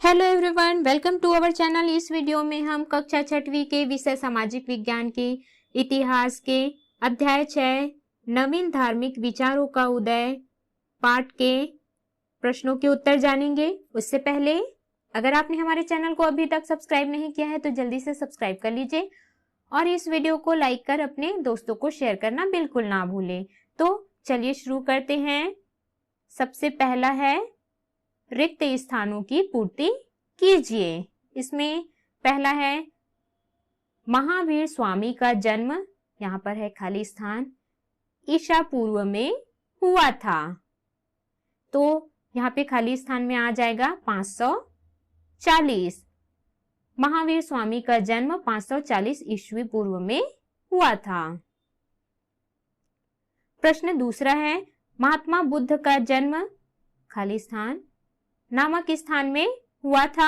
Hello everyone, welcome to our channel. इस video में हम कक्षा 6वीं के विषय सामाजिक विज्ञान के इतिहास के अध्याय 6 नवीन धार्मिक विचारों का उदय पाठ के प्रश्नों के उत्तर जानेंगे। उससे पहले अगर आपने हमारे चैनल को अभी तक सब्सक्राइब नहीं किया है तो जल्दी से सब्सक्राइब कर लीजिए और इस वीडियो को लाइक कर अपने दोस्तों को शेयर करना बिल्कुल ना भूलें। तो चलिए शुरू करते हैं। सबसे पहला है रिक्त स्थानों की पूर्ति कीजिए। इसमें पहला है महावीर स्वामी का जन्म, यहाँ पर है खाली स्थान, ईसा पूर्व में हुआ था। तो यहाँ पे खाली स्थान में आ जाएगा 540। महावीर स्वामी का जन्म 540 ईस्वी पूर्व में हुआ था। प्रश्न दूसरा है महात्मा बुद्ध का जन्म खाली स्थान नामक स्थान में हुआ था।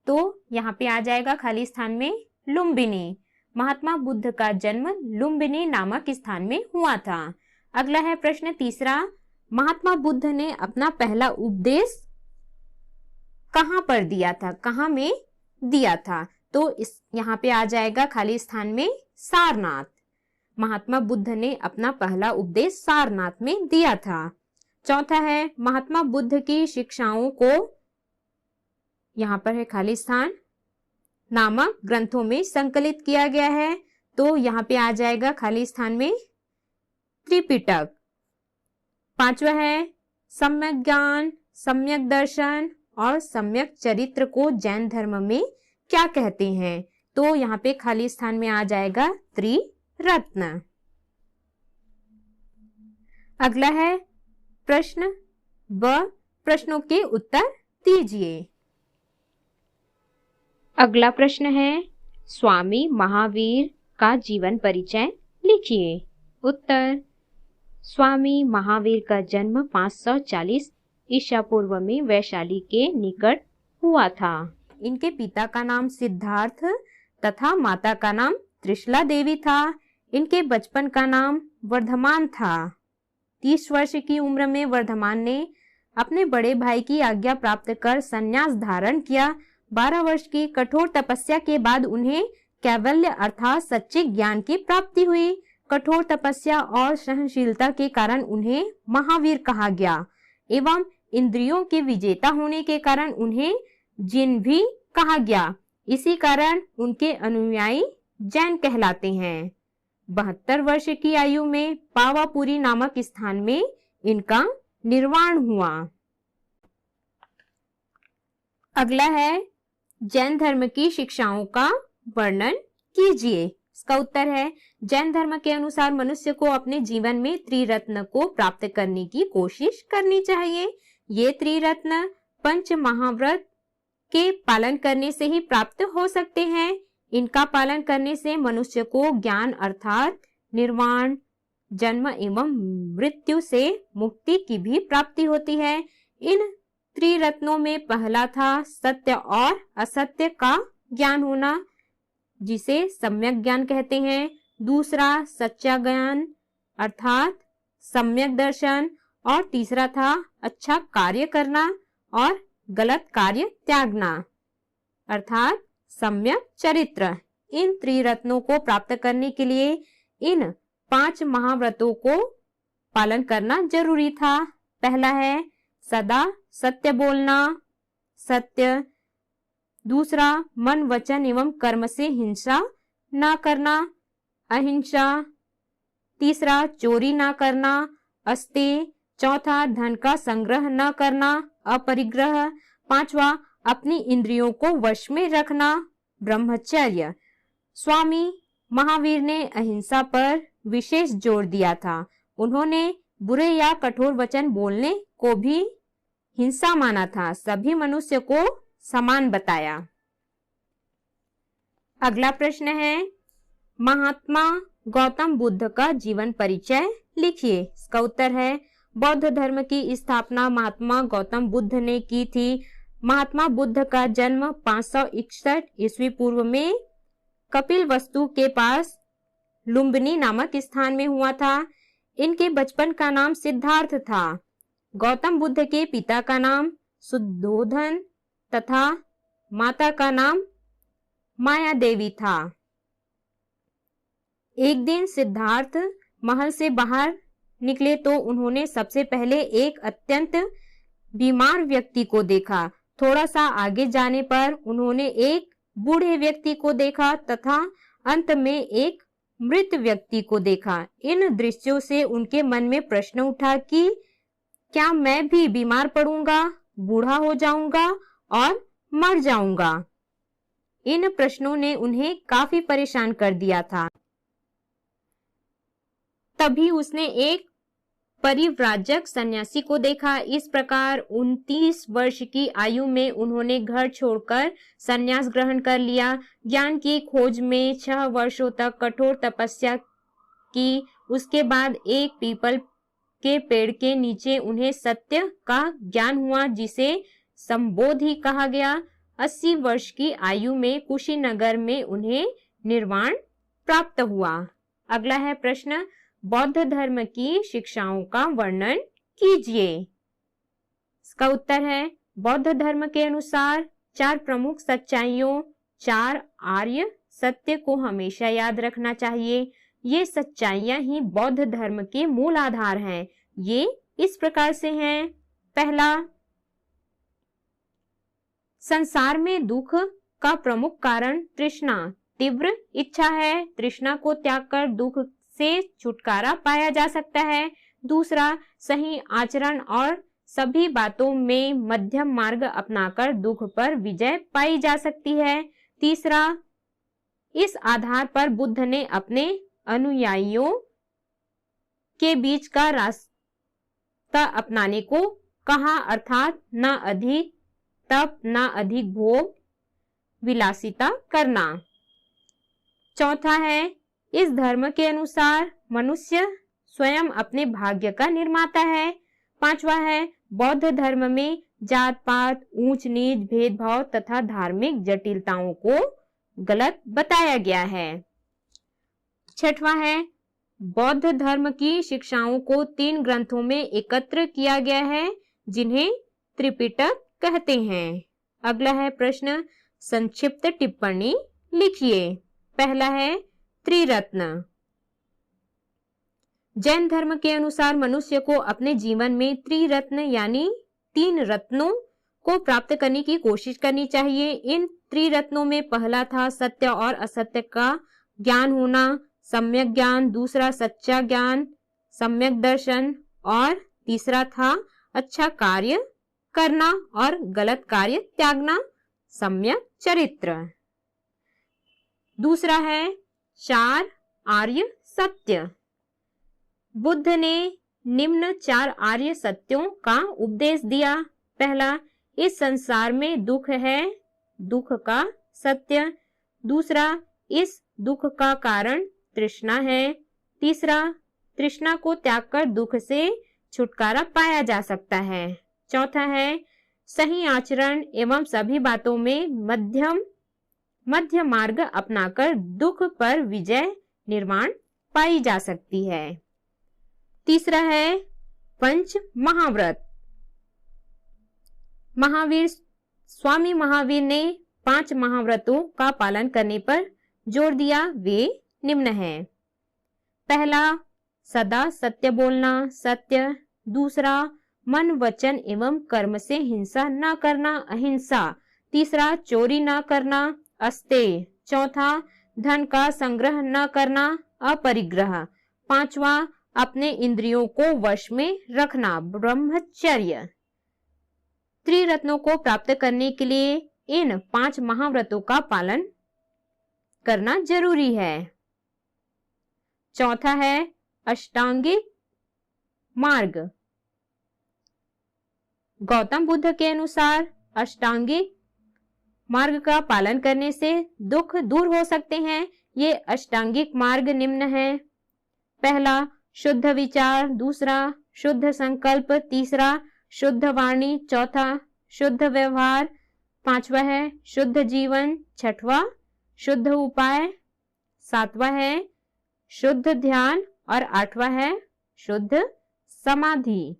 तो यहाँ पे आ जाएगा खाली स्थान में लुम्बिनी। महात्मा बुद्ध का जन्म लुम्बिनी नामक स्थान में हुआ था। अगला है प्रश्न तीसरा, महात्मा बुद्ध ने अपना पहला उपदेश कहाँ पर दिया था, कहाँ में दिया था? तो इस यहाँ पे आ जाएगा खाली स्थान में सारनाथ। महात्मा बुद्ध ने अपना पहला उपदेश सारनाथ में दिया था। चौथा है महात्मा बुद्ध की शिक्षाओं को, यहाँ पर है खाली स्थान, नामक ग्रंथों में संकलित किया गया है। तो यहाँ पे आ जाएगा खाली स्थान में त्रिपिटक। पांचवा है सम्यक ज्ञान, सम्यक दर्शन और सम्यक चरित्र को जैन धर्म में क्या कहते हैं? तो यहाँ पे खाली स्थान में आ जाएगा त्रिरत्न। अगला है प्रश्न व प्रश्नों के उत्तर दीजिए। अगला प्रश्न है स्वामी महावीर का जीवन परिचय लिखिए। उत्तर, स्वामी महावीर का जन्म 540 ईसा पूर्व में वैशाली के निकट हुआ था। इनके पिता का नाम सिद्धार्थ तथा माता का नाम त्रिशला देवी था। इनके बचपन का नाम वर्धमान था। 30 वर्ष की उम्र में वर्धमान ने अपने बड़े भाई की आज्ञा प्राप्त कर संन्यास धारण किया। 12 वर्ष की कठोर तपस्या के बाद उन्हें कैवल्य अर्थात सच्चे ज्ञान की प्राप्ति हुई। कठोर तपस्या और सहनशीलता के कारण उन्हें महावीर कहा गया एवं इंद्रियों के विजेता होने के कारण उन्हें जिन भी कहा गया। इसी कारण उनके अनुयायी जैन कहलाते हैं। 72 वर्ष की आयु में पावापुरी नामक स्थान में इनका निर्वाण हुआ। अगला है जैन धर्म की शिक्षाओं का वर्णन कीजिए। इसका उत्तर है जैन धर्म के अनुसार मनुष्य को अपने जीवन में त्रिरत्न को प्राप्त करने की कोशिश करनी चाहिए। ये त्रिरत्न पंच महाव्रत के पालन करने से ही प्राप्त हो सकते हैं। इनका पालन करने से मनुष्य को ज्ञान अर्थात निर्वाण, जन्म एवं मृत्यु से मुक्ति की भी प्राप्ति होती है। इन त्रिरत्नों में पहला था सत्य और असत्य का ज्ञान होना, जिसे सम्यक ज्ञान कहते हैं। दूसरा सच्चा ज्ञान अर्थात सम्यक दर्शन और तीसरा था अच्छा कार्य करना और गलत कार्य त्यागना अर्थात सम्यक चरित्र। इन त्रिरत्नों को प्राप्त करने के लिए इन 5 महाव्रतों को पालन करना जरूरी था। पहला है सदा सत्य बोलना, सत्य। दूसरा मन वचन एवं कर्म से हिंसा न करना, अहिंसा। तीसरा चोरी न करना, अस्तेय। चौथा धन का संग्रह न करना, अपरिग्रह। पांचवा अपनी इंद्रियों को वश में रखना, ब्रह्मचर्य। स्वामी महावीर ने अहिंसा पर विशेष जोर दिया था। उन्होंने बुरे या कठोर वचन बोलने को भी हिंसा माना था। सभी मनुष्य को समान बताया। अगला प्रश्न है महात्मा गौतम बुद्ध का जीवन परिचय लिखिए। इसका उत्तर है बौद्ध धर्म की स्थापना महात्मा गौतम बुद्ध ने की थी। महात्मा बुद्ध का जन्म 561 ईस्वी पूर्व में कपिलवस्तु के पास लुम्बिनी नामक स्थान में हुआ था। इनके बचपन का नाम सिद्धार्थ था। गौतम बुद्ध के पिता का नाम शुद्धोधन तथा माता का नाम माया देवी था। एक दिन सिद्धार्थ महल से बाहर निकले तो उन्होंने सबसे पहले एक अत्यंत बीमार व्यक्ति को देखा। थोड़ा सा आगे जाने पर उन्होंने एक बूढ़े व्यक्ति को देखा तथा अंत में एक मृत व्यक्ति को देखा। इन दृश्यों से उनके मन में प्रश्न उठा कि क्या मैं भी बीमार पड़ूंगा, बूढ़ा हो जाऊंगा और मर जाऊंगा। इन प्रश्नों ने उन्हें काफी परेशान कर दिया था। तभी उसने एक परिव्राजक सन्यासी को देखा। इस प्रकार 29 वर्ष की आयु में उन्होंने घर छोड़कर सन्यास ग्रहण कर लिया। ज्ञान की खोज में 6 वर्षों तक कठोर तपस्या की। उसके बाद एक पीपल के पेड़ के नीचे उन्हें सत्य का ज्ञान हुआ, जिसे संबोधि कहा गया। 80 वर्ष की आयु में कुशीनगर में उन्हें निर्वाण प्राप्त हुआ। अगला है प्रश्न, बौद्ध धर्म की शिक्षाओं का वर्णन कीजिए। इसका उत्तर है, बौद्ध धर्म के अनुसार 4 प्रमुख सच्चाइयों, 4 आर्य सत्य को हमेशा याद रखना चाहिए। ये सच्चाइयां ही बौद्ध धर्म के मूल आधार हैं। ये इस प्रकार से हैं। पहला, संसार में दुख का प्रमुख कारण तृष्णा, तीव्र इच्छा है। तृष्णा को त्याग कर दुख से छुटकारा पाया जा सकता है। दूसरा, सही आचरण और सभी बातों में मध्यम मार्ग अपनाकर दुख पर विजय पाई जा सकती है। तीसरा, इस आधार पर बुद्ध ने अपने अनुयायियों के बीच का रास्ता अपनाने को कहा, अर्थात न अधिक तप, न अधिक भोग विलासिता करना। चौथा है, इस धर्म के अनुसार मनुष्य स्वयं अपने भाग्य का निर्माता है। पांचवा है, बौद्ध धर्म में जात पात, ऊंच नीच, भेदभाव तथा धार्मिक जटिलताओं को गलत बताया गया है। छठवा है, बौद्ध धर्म की शिक्षाओं को 3 ग्रंथों में एकत्र किया गया है, जिन्हें त्रिपिटक कहते हैं। अगला है प्रश्न, संक्षिप्त टिप्पणी लिखिए। पहला है त्रिरत्न। जैन धर्म के अनुसार मनुष्य को अपने जीवन में त्रिरत्न यानी 3 रत्नों को प्राप्त करने की कोशिश करनी चाहिए। इन त्रिरत्नों में पहला था सत्य और असत्य का ज्ञान होना, सम्यक ज्ञान। दूसरा, सच्चा ज्ञान, सम्यक दर्शन। और तीसरा था अच्छा कार्य करना और गलत कार्य त्यागना, सम्यक चरित्र। दूसरा है 4 आर्य सत्य। बुद्ध ने निम्न 4 आर्य सत्यों का उपदेश दिया। पहला, इस संसार में दुख है, दुख का सत्य। दूसरा, इस दुख का कारण तृष्णा है। तीसरा, तृष्णा को त्याग कर दुख से छुटकारा पाया जा सकता है। चौथा है, सही आचरण एवं सभी बातों में मध्य मार्ग अपनाकर दुख पर विजय निर्वाण पाई जा सकती है। तीसरा है पंच महाव्रत। स्वामी महावीर ने 5 महाव्रतों का पालन करने पर जोर दिया। वे निम्न हैं। पहला, सदा सत्य बोलना, सत्य। दूसरा, मन वचन एवं कर्म से हिंसा न करना, अहिंसा। तीसरा, चोरी न करना, अस्तेय। चौथा, धन का संग्रह न करना, अपरिग्रह। पांचवा, अपने इंद्रियों को वश में रखना, ब्रह्मचर्य। त्रिरत्नों को प्राप्त करने के लिए इन 5 महाव्रतों का पालन करना जरूरी है। चौथा है अष्टांगिक मार्ग। गौतम बुद्ध के अनुसार अष्टांगिक मार्ग का पालन करने से दुख दूर हो सकते हैं। ये अष्टांगिक मार्ग निम्न है। पहला, शुद्ध विचार। दूसरा, शुद्ध संकल्प। तीसरा, शुद्ध वाणी। चौथा, शुद्ध व्यवहार। पांचवा है शुद्ध जीवन। छठवा, शुद्ध उपाय। सातवां है शुद्ध ध्यान और 8वां है शुद्ध समाधि।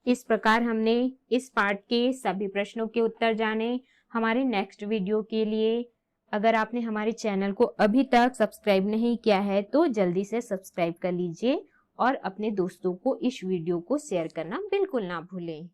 इस प्रकार हमने इस पार्ट के सभी प्रश्नों के उत्तर जाने। हमारे नेक्स्ट वीडियो के लिए अगर आपने हमारे चैनल को अभी तक सब्सक्राइब नहीं किया है तो जल्दी से सब्सक्राइब कर लीजिए और अपने दोस्तों को इस वीडियो को शेयर करना बिल्कुल ना भूलें।